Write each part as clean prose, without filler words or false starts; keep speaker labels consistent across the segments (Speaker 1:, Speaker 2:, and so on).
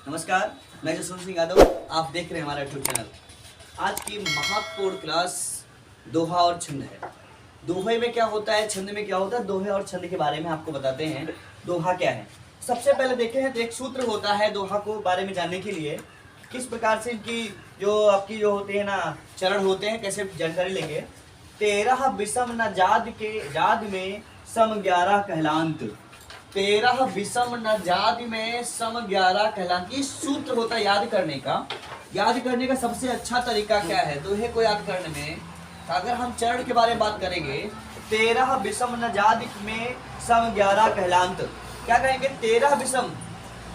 Speaker 1: नमस्कार, मैं जसवंत सिंह यादव। आप देख रहे हैं हमारा यूट्यूब चैनल। आज की महत्वपूर्ण क्लास दोहा और छंद है। दोहे में क्या होता है, छंद में क्या होता है, दोहे और छंद के बारे में आपको बताते हैं। दोहा क्या है, सबसे पहले देखें हैं तो एक सूत्र होता है दोहा को बारे में जानने के लिए, किस प्रकार से इनकी जो होते हैं ना चरण होते हैं, कैसे जानकारी लेंगे। 13 विषम न जाद में सम 11 कहलांत। 13 विषम न जाति में सम 11 कहलांत। ये सूत्र होता है याद करने का। याद करने का सबसे अच्छा तरीका क्या है दोहे को याद करने में, अगर हम चरण के बारे में बात करेंगे, 13 विषम न जाति में सम 11 कहलांत। क्या कहेंगे, 13 विषम,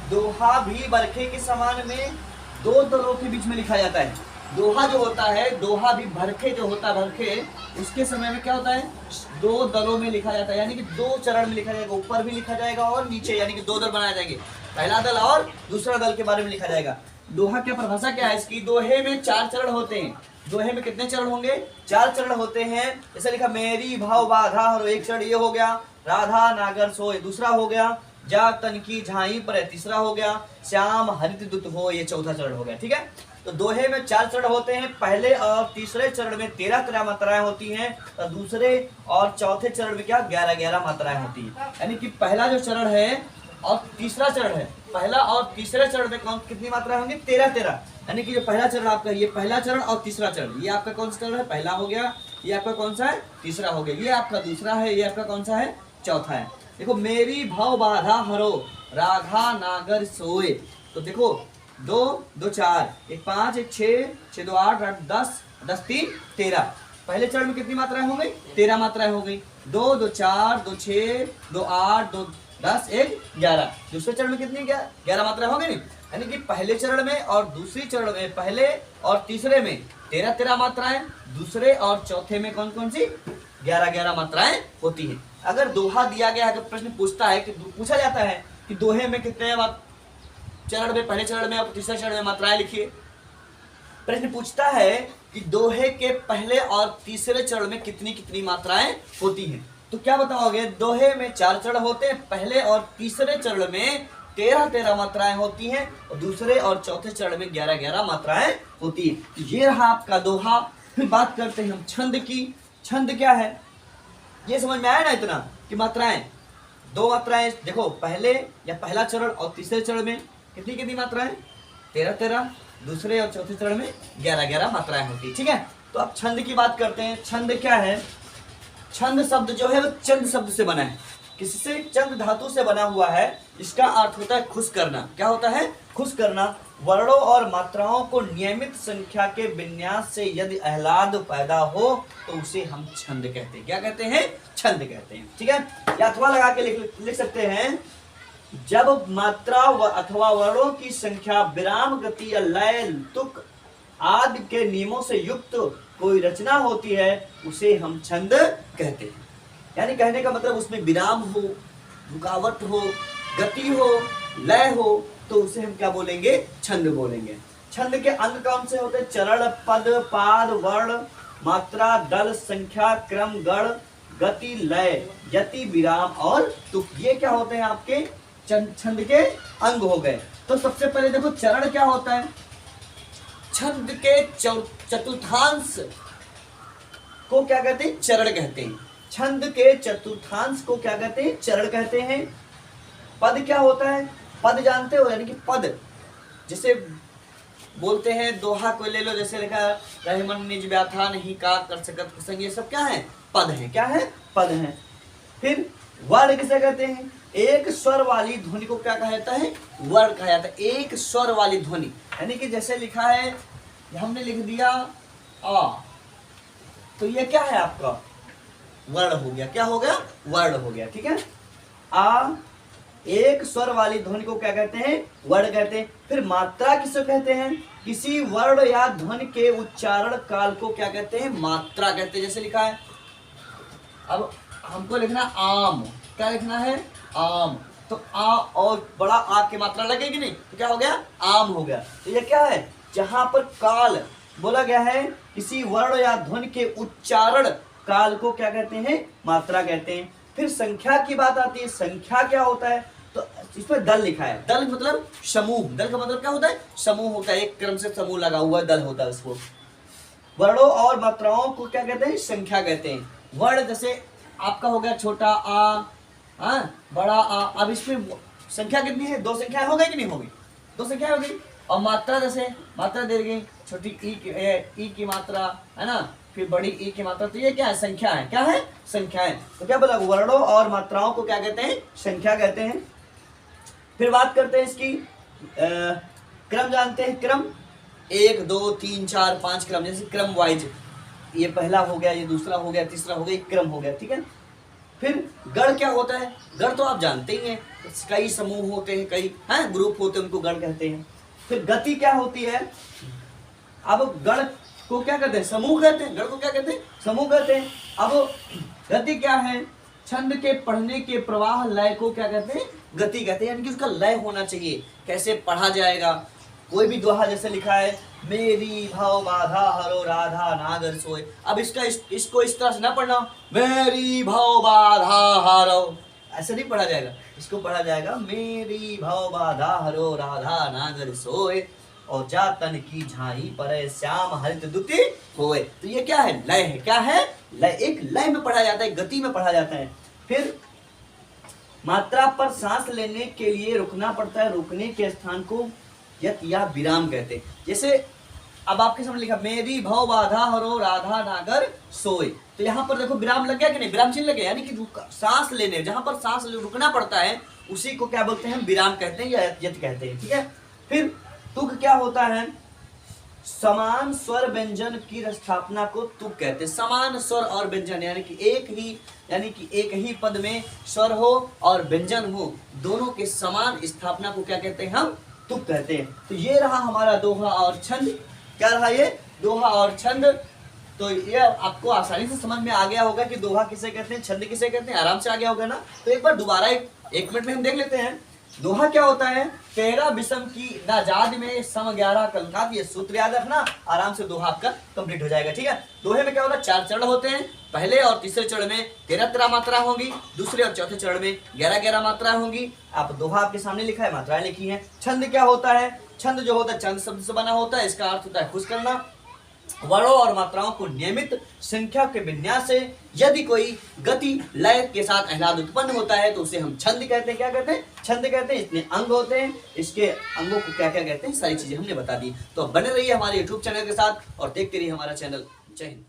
Speaker 1: दोहा भी बरखे के समान में दो दलों के बीच में लिखा जाता है। दोहा जो होता है, दोहा भी भरखे जो होता है, भरखे उसके समय में क्या होता है, दो दलों में लिखा जाता है, यानी कि दो चरण में लिखा जाएगा। ऊपर भी लिखा जाएगा और नीचे, यानी कि दो दल बनाए जाएंगे, पहला दल और दूसरा दल के बारे में लिखा जाएगा। दोहा क्या परिभाषा क्या है इसकी, दोहे में 4 चरण होते हैं। दोहे में कितने चरण होंगे, 4 चरण होते हैं। जैसे लिखा, मेरी भाव बाधा और एक चरण ये हो गया, राधा नागर सोए दूसरा हो गया, जा तन की झाई पर तीसरा हो गया, श्याम हरित दुत हो ये चौथा चरण हो गया। ठीक है, तो दोहे में 4 चरण होते हैं। पहले और तीसरे चरण में 13 मात्राएं होती हैं, और दूसरे और चौथे चरण में क्या 11 मात्राएं होती हैं। यानी कि पहला जो चरण है और तीसरा चरण है, पहला और तीसरे चरण में कौन कितनी मात्राएं होंगी, 13। यानी कि जो पहला चरण आपका, ये पहला चरण और तीसरा चरण, ये आपका कौन सा चरण है, पहला हो गया। ये आपका कौन सा है, तीसरा हो गया। ये आपका दूसरा है, ये आपका कौन सा है, चौथा है। देखो, मेरी भाव बाधा हरो राधा नागर सोए। तो देखो, 2 2 4, 1 5 1 6 6 2 8 8 10 10 3 13। पहले चरण में कितनी मात्राएं हो गई, 13 मात्राएं हो गई। 2 2 4 2 6 2 8 2 10 1 11। दूसरे चरण में कितनी 11 मात्राएं हो गई। यानी कि पहले चरण में और दूसरी चरण में, पहले और तीसरे में 13 मात्राएं, दूसरे और चौथे में कौन कौन सी 11 मात्राएं होती हैं। अगर दोहा दिया गया है तो प्रश्न पूछता है कि पूछा जाता है कि दोहे में कितने चरण में, पहले चरण में और तीसरे चरण में मात्राएं लिखिए। प्रश्न पूछता है कि दोहे के पहले और तीसरे चरण में कितनी कितनी मात्राएं होती हैं। तो क्या बताओगे, दोहे में 4 चरण होते हैं, पहले और तीसरे चरण में 13 मात्राएं होती हैं, और दूसरे और चौथे चरण में 11 मात्राएं होती हैं। तो ये रहा आपका दोहा। फिर बात करते हैं हम छंद की। छंद क्या है, ये समझ में आया ना इतना कि मात्राएं, 2 मात्राएं। देखो, पहले या पहला चरण और तीसरे चरण में कितनी कितनी मात्राएं, 13। दूसरे और चौथे चरण में 11 मात्राएं होती है। ठीक है, तो अब छंद की बात करते हैं। छंद क्या है, छंद शब्द जो है वो चंद शब्द से बना है, किसी से चंद धातु से बना हुआ है। इसका अर्थ होता है खुश करना। क्या होता है, खुश करना। वर्णों और मात्राओं को नियमित संख्या के विन्यास से यदि आह्लाद पैदा हो तो उसे हम छंद कहते हैं। क्या कहते हैं, छंद कहते हैं। ठीक है, या अथवा लगा के लिख सकते हैं, जब मात्रा अथवा वर्णों की संख्या विराम, गति या लय, तुक आदि के नियमों से युक्त कोई रचना होती है उसे हम छंद कहते हैं। यानी कहने का मतलब उसमें विराम हो, रुकावट हो, गति हो, लय हो, तो उसे हम क्या बोलेंगे, छंद बोलेंगे। छंद के अंग कौन से होते हैं, चरण, पद, पाद, वर्ण, मात्रा, दल, संख्या, क्रम, गण, गति, लय, यति, विराम और तुक। ये क्या होते हैं आपके छंद के अंग हो गए। तो सबसे पहले देखो, चरण क्या होता है, छंद के चतुर्थांश को क्या कहते हैं, चरण कहते हैं। छंद के चतुर्थांश को क्या कहते हैं, चरण कहते हैं। पद क्या होता है, पद जानते हो, यानी कि पद जैसे बोलते हैं, दोहा को ले लो, जैसे लिखा रहमन निज व्याथा नहीं का कर सकत प्रसंग, ये सब क्या है, पद है। क्या है, पद है। फिर वर्ण किसे कहते हैं, एक स्वर वाली ध्वनि को क्या कहा जाता है, वर्ण कहा जाता है। एक स्वर वाली ध्वनि, यानी कि जैसे लिखा है, हमने लिख दिया आ, तो ये क्या है आपका वर्ण हो गया। क्या हो गया, वर्ण हो गया। ठीक है, आ, एक स्वर वाली ध्वनि को क्या कहते हैं, वर्ण कहते हैं। फिर मात्रा किसे कहते हैं, किसी वर्ण या ध्वनि के उच्चारण काल को क्या कहते हैं, मात्रा कहते हैं। जैसे लिखा है, अब हमको लिखना आम, क्या लिखना है, आम, तो आ और बड़ा आ की मात्रा लगेगी नहीं, तो क्या हो गया, आम हो गया। तो ये क्या है, जहां पर काल बोला गया है, किसी वर्ण या ध्वनि के उच्चारण काल को क्या कहते हैं, मात्रा कहते हैं। फिर संख्या की बात आती है। संख्या क्या होता है, तो इसमें दल लिखा है, दल मतलब समूह, दल का मतलब क्या होता है, समूह होता है, एक क्रम से समूह लगा हुआ दल होता है उसको। वर्णों और मात्राओं को क्या कहते हैं, संख्या कहते हैं। वर्ण जैसे आपका हो गया छोटा आ, हाँ बड़ा आ, अब इसमें संख्या कितनी है, दो संख्या हो गई कि नहीं होगी, दो संख्या हो गई। और मात्रा जैसे मात्रा दे गई, छोटी ई की मात्रा है ना, फिर बड़ी ई की मात्रा, तो ये क्या है, संख्या है, क्या है, संख्या है। तो क्या बोला, वर्णों और मात्राओं को क्या कहते हैं, संख्या कहते हैं। फिर बात करते हैं इसकी क्रम जानते हैं, क्रम 1 2 3 4 5 क्रम, जैसे क्रम वाइज, ये पहला हो गया, ये दूसरा हो गया, तीसरा हो गया, एक क्रम हो गया, ठीक है। फिर गण क्या होता है, गण तो आप जानते ही हैं, कई समूह होते हैं, कई हैं ग्रुप होते हैं, उनको गण कहते हैं। फिर गति क्या होती है, अब गण को क्या कहते हैं, समूह कहते हैं, गण को क्या कहते हैं, समूह कहते हैं। अब गति क्या है, छंद के पढ़ने के प्रवाह लय को क्या कहते हैं, गति कहते हैं, यानी कि उसका लय होना चाहिए, कैसे पढ़ा जाएगा। कोई भी दोहा जैसे लिखा है, मेरी भाव बाधा हरो राधा नागर सोए, अब इसको इस तरह से ना पढ़ना, मेरी भाव बाधा हरो, ऐसे नहीं पढ़ा जाएगा, इसको पढ़ा जाएगा मेरी भाव बाधा हरो राधा नागर सोए, और जातन की झाई पर श्याम हरित दुति होए। तो ये क्या है, लय है, क्या है, लय, एक लय में पढ़ा जाता है, गति में पढ़ा जाता है। फिर मात्रा पर सांस लेने के लिए रुकना पड़ता है, रुकने के स्थान को यत या विराम कहते हैं। जैसे अब आपके सामने लिखा, मेरी भव बाधा हरो राधा नागर सोए, तो यहाँ पर देखो विराम लग गया कि नहीं, विराम चिन्ह लग गया, यानी कि सांस लेने, जहां पर सांस रुकना पड़ता है उसी को क्या बोलते हैं, विराम कहते हैं या यत कहते हैं, ठीक है। फिर तुक क्या होता है, समान स्वर व्यंजन की स्थापना को तुक कहते हैं। समान स्वर और व्यंजन यानी कि एक ही पद में स्वर हो और व्यंजन हो, दोनों के समान स्थापना को क्या कहते हैं, हम तुक कहते हैं। तो ये रहा हमारा दोहा और छंद, क्या रहा ये, दोहा और छंद। तो ये आपको आसानी से समझ में आ गया होगा कि दोहा किसे कहते हैं, छंद किसे कहते हैं, आराम से आ गया होगा ना। तो एक बार दोबारा एक मिनट में हम देख लेते हैं। दोहा क्या होता है, 13 विषम की नाजाद में सम 11 कलंकात, ये सूत्र याद रखना, आराम से दोहा आपका कंप्लीट हो जाएगा, ठीक है। दोहे में क्या होता है, 4 चरण होते हैं, पहले और तीसरे चरण में 13 मात्रा होंगी, दूसरे और चौथे चरण में 11 मात्रा होंगी। आप दोहा आपके सामने लिखा है, मात्राएं लिखी हैं। छंद क्या होता है, छंद जो होता है चंद शब्द से बना होता है, इसका अर्थ होता है खुश करना। वर्णों और मात्राओं को नियमित संख्या के विन्यास से यदि कोई गति लय के साथ आह्लाद उत्पन्न होता है तो उसे हम छंद कहते हैं। क्या कहते हैं, छंद कहते हैं। इतने अंग होते हैं, इसके अंगों को क्या क्या कहते हैं, सारी चीजें हमने बता दी। तो बने रहिए हमारे YouTube चैनल के साथ और देखते रहिए हमारा चैनल। जय हिंद।